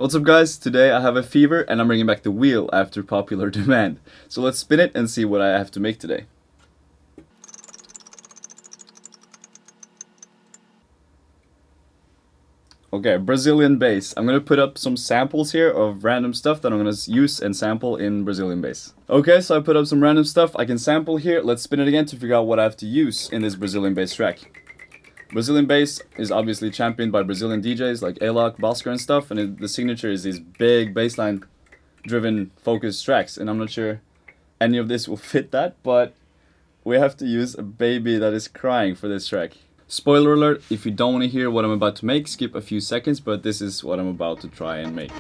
What's up guys, today I have a fever and I'm bringing back the wheel after popular demand. So let's spin it and see what I have to make today. Okay, Brazilian bass. I'm gonna put up some samples here of random stuff that I'm gonna use and sample in Brazilian bass. Okay, so I put up some random stuff I can sample here. Let's spin it again to figure out what I have to use in this Brazilian bass track. Brazilian bass is obviously championed by Brazilian DJs like Alok, Boscar and stuff, and the signature is these big bassline driven focused tracks, and I'm not sure any of this will fit that, but we have to use a baby that is crying for this track. Spoiler alert, if you don't want to hear what I'm about to make, skip a few seconds, but this is what I'm about to try and make.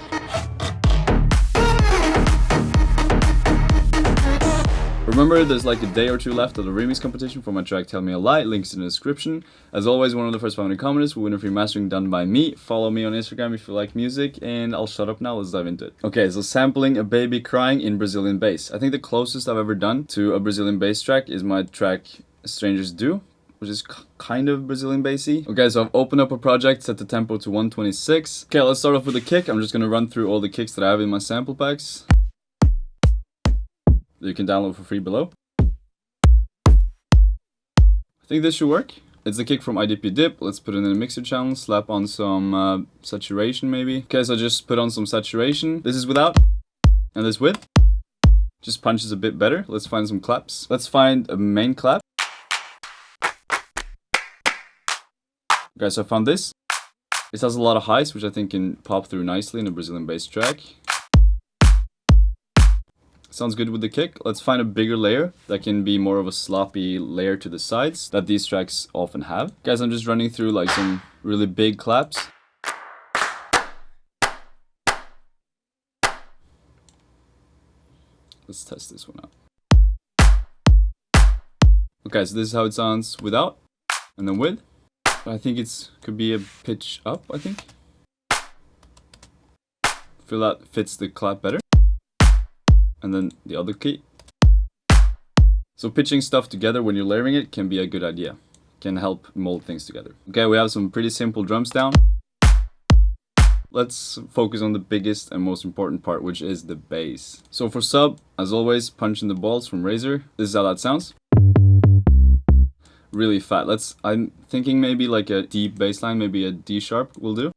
Remember, there's like a day or two left of the remix competition for my track Tell Me a Lie, links in the description. As always, one of the first 500 commenters will win a free mastering done by me. Follow me on Instagram if you like music, and I'll shut up now, let's dive into it. Okay, so sampling a baby crying in Brazilian bass. I think the closest I've ever done to a Brazilian bass track is my track Strangers Do, which is kind of Brazilian bassy. Okay, so I've opened up a project, set the tempo to 126. Okay, let's start off with the kick. I'm just gonna run through all the kicks that I have in my sample packs that you can download for free below. I think this should work. It's the kick from IDP Dip. Let's put it in a mixer channel, slap on some saturation maybe. Okay, so just put on some saturation. This is without, and this with. Just punches a bit better. Let's find some claps. Let's find a main clap. Okay, so I found this. This has a lot of highs, which I think can pop through nicely in a Brazilian bass track. Sounds good with the kick. Let's find a bigger layer that can be more of a sloppy layer to the sides that these tracks often have. Guys, I'm just running through like some really big claps. Let's test this one out. Okay, so this is how it sounds without and then with. I think it's could be a pitch up, I think. Feel that fits the clap better. And then the other key. So pitching stuff together when you're layering it can be a good idea. Can help mold things together. Okay, we have some pretty simple drums down. Let's focus on the biggest and most important part, which is the bass. So for sub, as always, punching the balls from Razor. This is how that sounds. Really fat. I'm thinking maybe like a deep bass line, maybe a D sharp will do.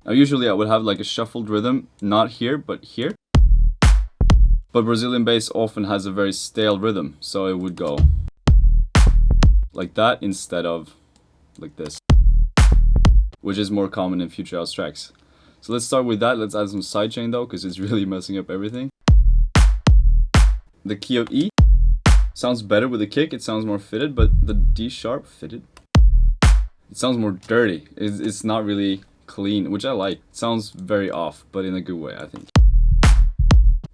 Now usually I would have like a shuffled rhythm, not here, but here. But Brazilian bass often has a very stale rhythm, so it would go like that instead of like this, which is more common in Future House tracks. So let's start with that. Let's add some sidechain though, because it's really messing up everything. The key of E sounds better with the kick, it sounds more fitted, but the D sharp fitted, it sounds more dirty. It's not really clean, which I like. It sounds very off, but in a good way, I think.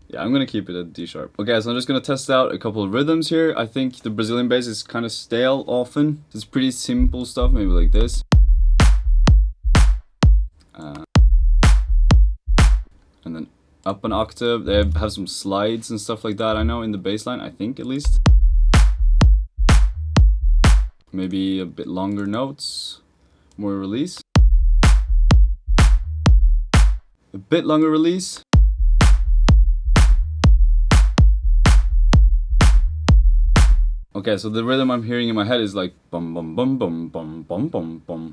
Yeah, I'm gonna keep it at D sharp. Okay, so I'm just gonna test out a couple of rhythms here. I think the Brazilian bass is kind of stale often. It's pretty simple stuff, maybe like this. And then up an octave. They have some slides and stuff like that, I know, in the bass line, I think at least. Maybe a bit longer notes, more release. A bit longer release. Okay, so the rhythm I'm hearing in my head is like bum bum bum bum bum bum bum bum.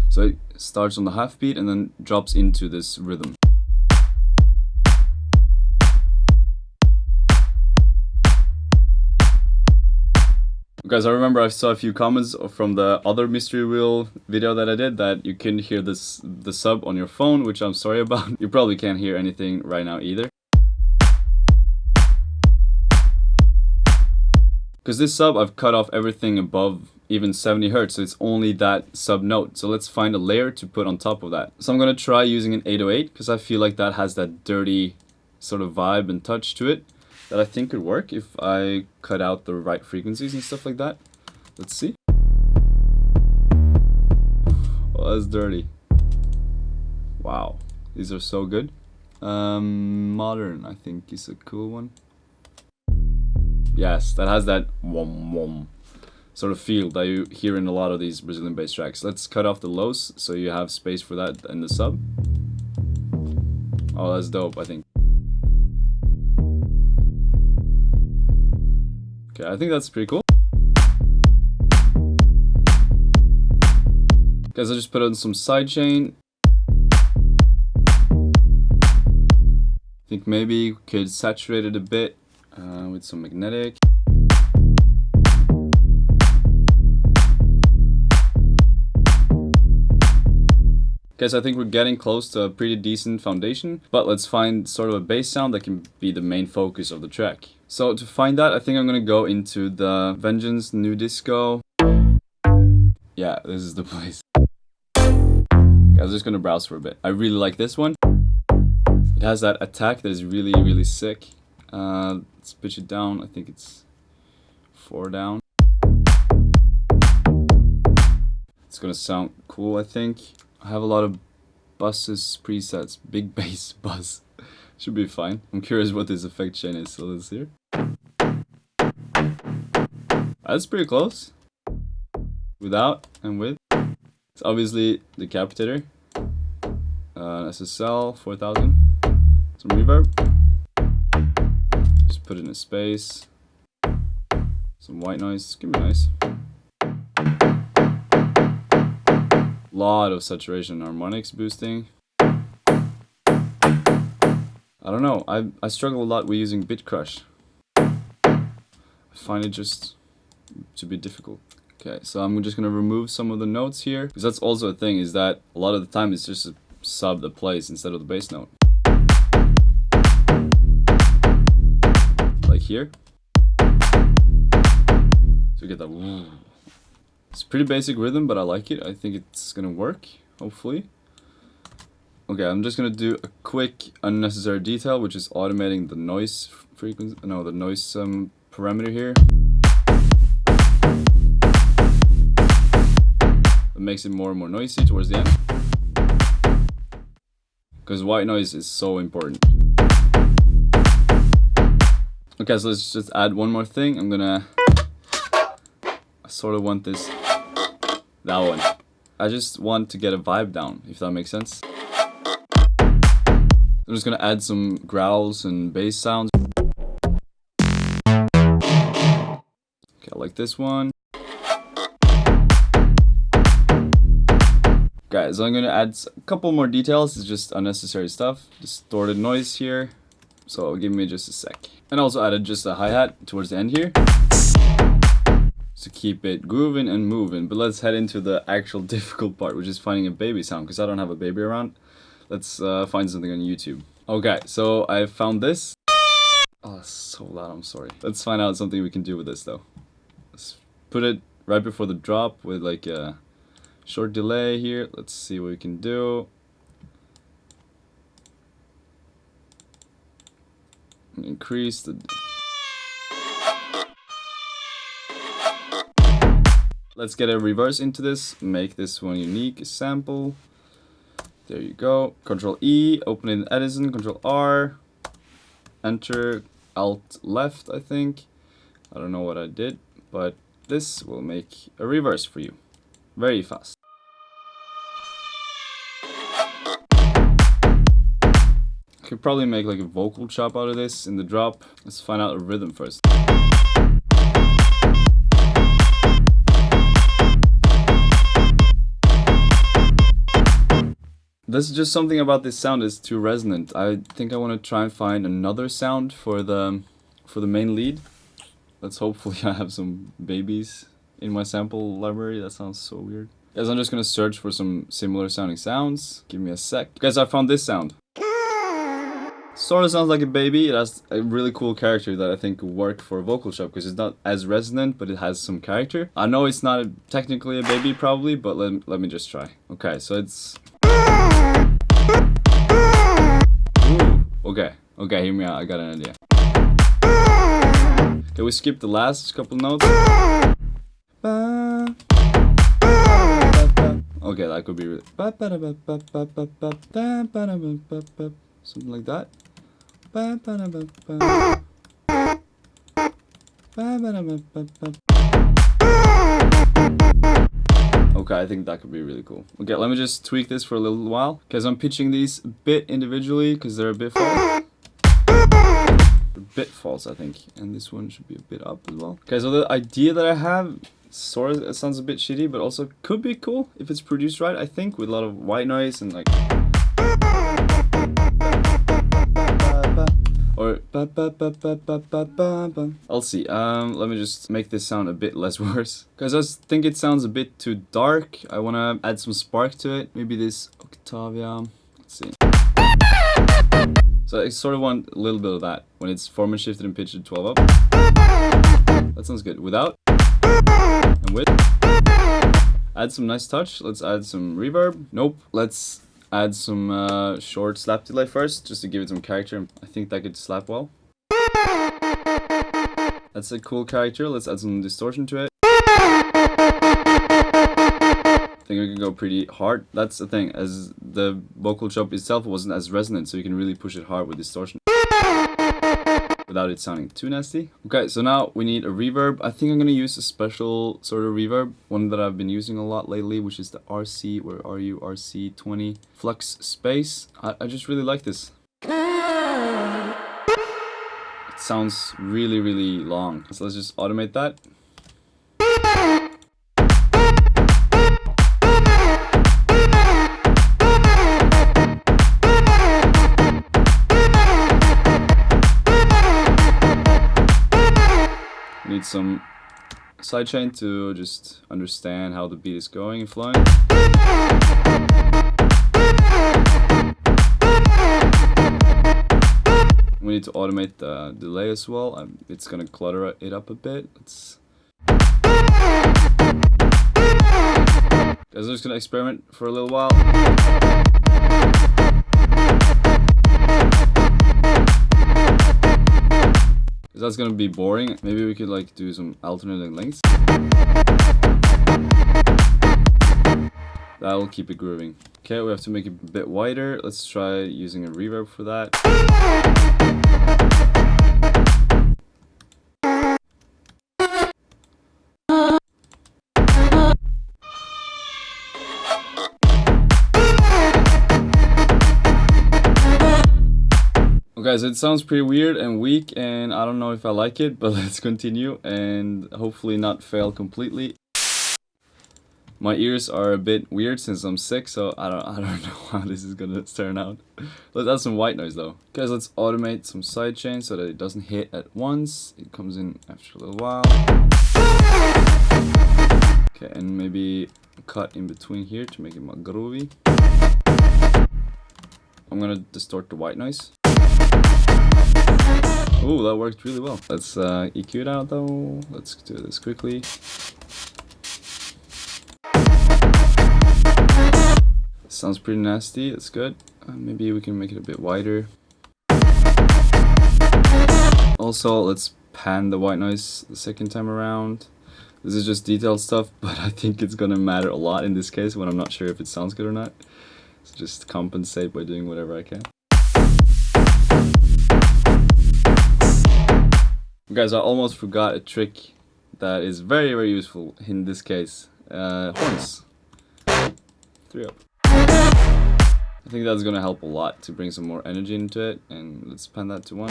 So it starts on the half beat and then drops into this rhythm. Guys, I remember I saw a few comments from the other mystery wheel video that I did that you couldn't hear the sub on your phone, which I'm sorry about. You probably can't hear anything right now either. Because this sub, I've cut off everything above even 70 Hz, so it's only that sub note. So let's find a layer to put on top of that. So I'm gonna try using an 808, because I feel like that has that dirty sort of vibe and touch to it that I think could work if I cut out the right frequencies and stuff like that. Let's see. Oh, that's dirty. Wow, these are so good. Modern, I think, is a cool one. Yes, that has that wom wom. sort of feel that you hear in a lot of these Brazilian bass tracks. Let's cut off the lows so you have space for that in the sub. Oh, that's dope, I think. Okay, I think that's pretty cool. Guys, I just put on some sidechain. I think maybe we could saturate it a bit with some magnetic. Guys, I think we're getting close to a pretty decent foundation, but let's find sort of a bass sound that can be the main focus of the track. So to find that, I think I'm gonna go into the Vengeance New Disco. Yeah, this is the place. Guys, I'm just gonna browse for a bit. I really like this one. It has that attack that is really, really sick. Let's pitch it down. I think it's 4 down. It's gonna sound cool, I think. I have a lot of buses presets, big bass buzz. Should be fine. I'm curious what this effect chain is, so let's hear. That's pretty close. Without and with. It's obviously decapitator. SSL 4000. Some reverb. Just put it in a space. Some white noise. It's gonna be nice. Lot of saturation, harmonics boosting. I don't know, I struggle a lot with using bit crush. I find it just to be difficult. Okay, so I'm just gonna remove some of the notes here, because that's also a thing, is that a lot of the time it's just a sub that plays instead of the bass note. Like here. So you get that woo. It's pretty basic rhythm, but I like it. I think it's gonna work, hopefully. Okay, I'm just gonna do a quick unnecessary detail, which is automating the noise frequency, no, the noise parameter here. It makes it more and more noisy towards the end. Because white noise is so important. Okay, so let's just add one more thing. I sort of want this, that one. I just want to get a vibe down, if that makes sense. I'm just gonna add some growls and bass sounds. Okay, I like this one. Guys, so I'm gonna add a couple more details. It's just unnecessary stuff. Distorted noise here. So give me just a sec. And also added just a hi-hat towards the end here, to keep it grooving and moving. But let's head into the actual difficult part, which is finding a baby sound, because I don't have a baby around. Let's find something on YouTube. Okay, so I found this. Oh, it's so loud, I'm sorry. Let's find out something we can do with this though. Let's put it right before the drop with like a short delay here. Let's see what we can do. Increase the... Let's get a reverse into this, make this one unique, a sample. There you go. Control E, open it in Aden, Control R, enter, Alt left, I think. I don't know what I did, but this will make a reverse for you. Very fast. I could probably make like a vocal chop out of this in the drop. Let's find out a rhythm first. This is just something about this sound is too resonant. I think I want to try and find another sound for the main lead. Let's hopefully I have some babies in my sample library. That sounds so weird. Guys, I'm just gonna search for some similar sounding sounds. Give me a sec. Guys, I found this sound. Sort of sounds like a baby. It has a really cool character that I think could work for a vocal chop, because it's not as resonant, but it has some character. I know it's not technically a baby probably, but let me just try. Okay, so it's... Ooh, okay, hear me out, I got an idea. Okay, we skip the last couple notes. Okay, that could be really... Something like that. Okay, I think that could be really cool. Okay, let me just tweak this for a little while. Because I'm pitching these a bit individually because they're a bit false. A bit false, I think. And this one should be a bit up as well. Okay, so the idea that I have sort of sounds a bit shitty, but also could be cool if it's produced right, I think, with a lot of white noise and like... Or I'll see. Let me just make this sound a bit less worse. Because I think it sounds a bit too dark. I want to add some spark to it. Maybe this Octavia. Let's see. So I sort of want a little bit of that. When it's form and shifted and pitched to 12 up. That sounds good. Without. And with. Add some nice touch. Let's add some reverb. Nope. Let's add some short slap delay first, just to give it some character. I think that could slap well. That's a cool character. Let's add some distortion to it. I think we can go pretty hard. That's the thing, as the vocal chop itself wasn't as resonant, so you can really push it hard with distortion without it sounding too nasty. Okay, so now we need a reverb. I think I'm gonna use a special sort of reverb, one that I've been using a lot lately, which is the RC, where are you, RC20 Flux Space. I just really like this. It sounds really, really long. So let's just automate that. Need some sidechain to just understand how the beat is going and flowing. We need to automate the delay as well. It's gonna clutter it up a bit. Guys, I'm just gonna experiment for a little while. That's gonna be boring. Maybe we could like do some alternating lengths. That will keep it grooving. Okay, we have to make it a bit wider. Let's try using a reverb for that. Okay, so it sounds pretty weird and weak, and I don't know if I like it, but let's continue and hopefully not fail completely. My ears are a bit weird since I'm sick, so I don't know how this is gonna turn out. Let's add some white noise though. Guys, let's automate some sidechain so that it doesn't hit at once. It comes in after a little while. Okay, and maybe cut in between here to make it more groovy. I'm gonna distort the white noise. Oh, that worked really well. Let's EQ it out though. Let's do this quickly. Sounds pretty nasty. That's good. Maybe we can make it a bit wider. Also, let's pan the white noise the second time around. This is just detailed stuff, but I think it's gonna matter a lot in this case when I'm not sure if it sounds good or not. So just compensate by doing whatever I can. Guys, I almost forgot a trick that is very, very useful in this case. Horns. 3 up. I think that's gonna help a lot to bring some more energy into it, and let's pan that to 1.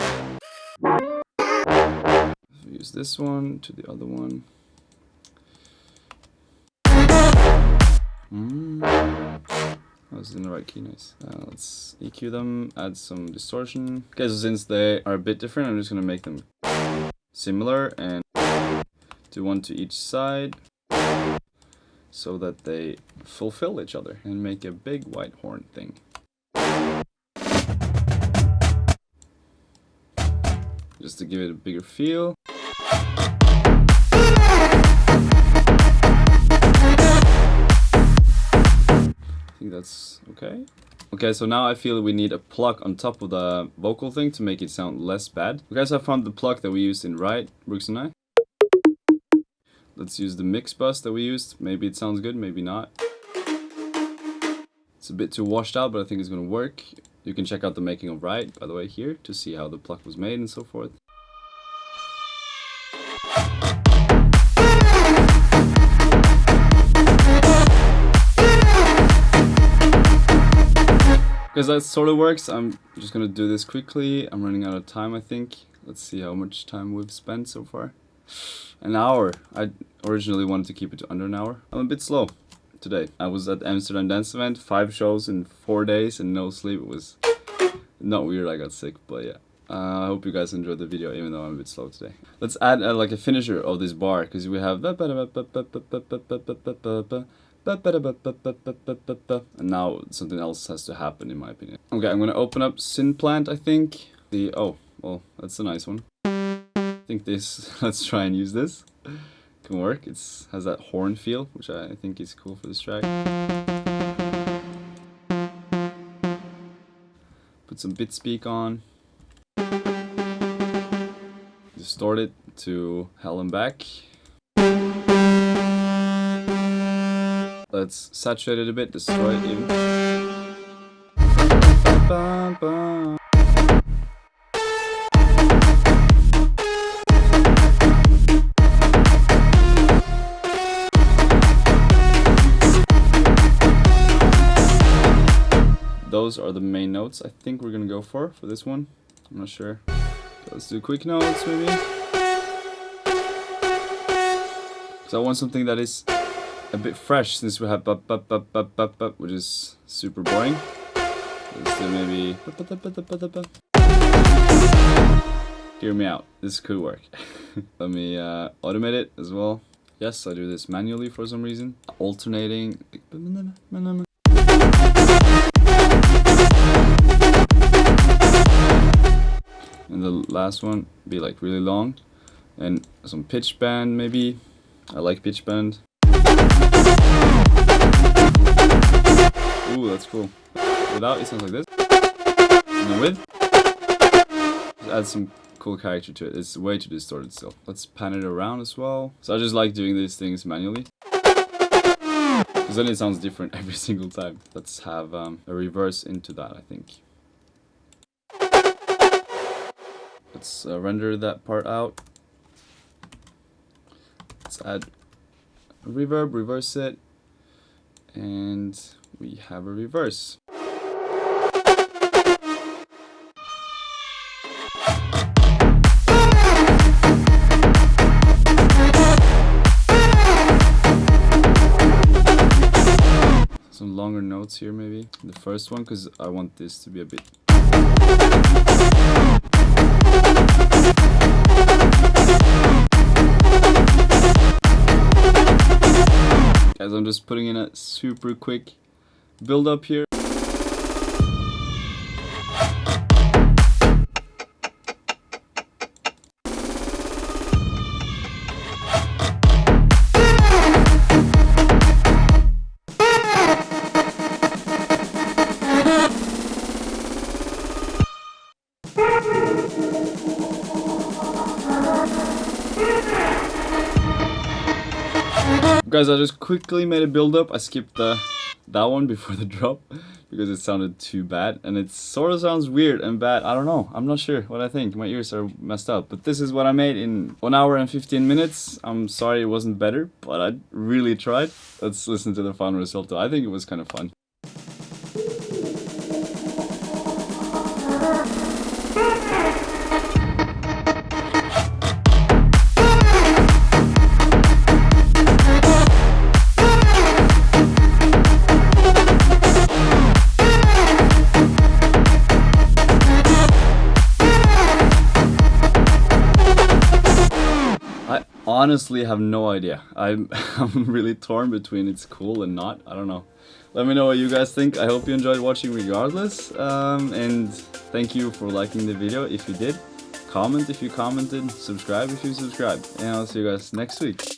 Use this one to the other one. I was in the right key, nice. Let's EQ them, add some distortion. Okay, so since they are a bit different, I'm just gonna make them similar and do one to each side so that they fulfill each other and make a big white horn thing. Just to give it a bigger feel. I think that's okay. Okay, so now I feel we need a pluck on top of the vocal thing to make it sound less bad. Okay, so I found the pluck that we used in Right, Brooks and I. Let's use the mix bus that we used. Maybe it sounds good, maybe not. It's a bit too washed out, but I think it's gonna work. You can check out the making of Right, by the way, here to see how the pluck was made and so forth. Because that sort of works, I'm just gonna do this quickly. I'm running out of time, I think. Let's see how much time we've spent so far. An hour. I originally wanted to keep it to under an hour. I'm a bit slow today. I was at Amsterdam Dance Event, 5 shows in 4 days and no sleep. It was not weird, I got sick, but yeah. I hope you guys enjoyed the video, even though I'm a bit slow today. Let's add like a finisher of this bar, because we have... And now something else has to happen, in my opinion. Okay, I'm gonna open up Synplant, I think. Oh, well, that's a nice one. I think this, let's try and use this. Can work. It's has that horn feel, which I think is cool for this track. Put some bit speak on. Distort it to hell and back. Let's saturate it a bit, destroy it even. Those are the main notes I think we're gonna go for this one. I'm not sure. Okay, let's do quick notes maybe. So I want something that is a bit fresh, since we have which is super boring. Let's do maybe hear me out. This could work. Let me automate it as well. Yes, I do this manually for some reason. Alternating. And the last one be like really long, and some pitch bend maybe. I like pitch bend. Ooh, that's cool. Without, it sounds like this. And then with, just add some cool character to it. It's way too distorted still. Let's pan it around as well. So I just like doing these things manually, because then it sounds different every single time. Let's have a reverse into that, I think. Let's render that part out. Let's add a reverb, reverse it, and we have a reverse. Some longer notes here maybe. The first one, because I want this to be a bit... Guys, I'm just putting in a super quick build up here. Guys, I just quickly made a build up. I skipped that one before the drop because it sounded too bad, and it sort of sounds weird and bad. I don't know. I'm not sure what I think. My ears are messed up. But this is what I made in 1 hour and 15 minutes. I'm sorry it wasn't better, but I really tried. Let's listen to the final result though. I think it was kind of fun. Honestly have no idea. I'm really torn between it's cool and not. I don't know. Let me know what you guys think. I hope you enjoyed watching regardless. And thank you for liking the video if you did. Comment if you commented. Subscribe if you subscribed. And I'll see you guys next week.